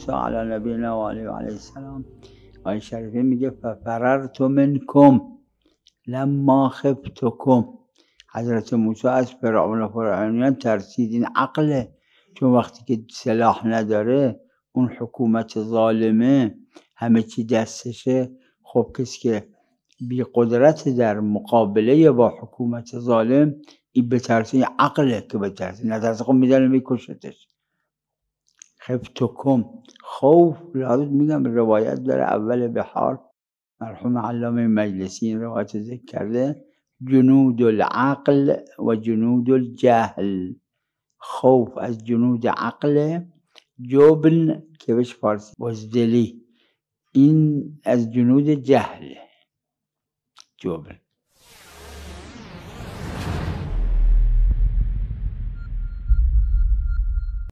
موسی علی نبینا و علیه السلام آیه شریفه میگه ففررت منکم لما خفتکم. حضرت موسی از فرعون و فرعونیان ترسید. این عقله، چون وقتی که سلاح نداره، اون حکومت ظالمه، همه چی دستشه، خب کسی که بی قدرت در مقابله با حکومت ظالم، این بترسه، این عقله که بترسه، نترسه خب میزنه میکشتش. خفتکم، خوف لازم میگم روایت داره، اول بحار مرحوم علامه مجلسی این روایت ذکر کرده، جنود العقل و جنود الجهل. خوف از جنود عقل، جبن که بهش فارسی بزدلی، این از جنود جهل، جبن.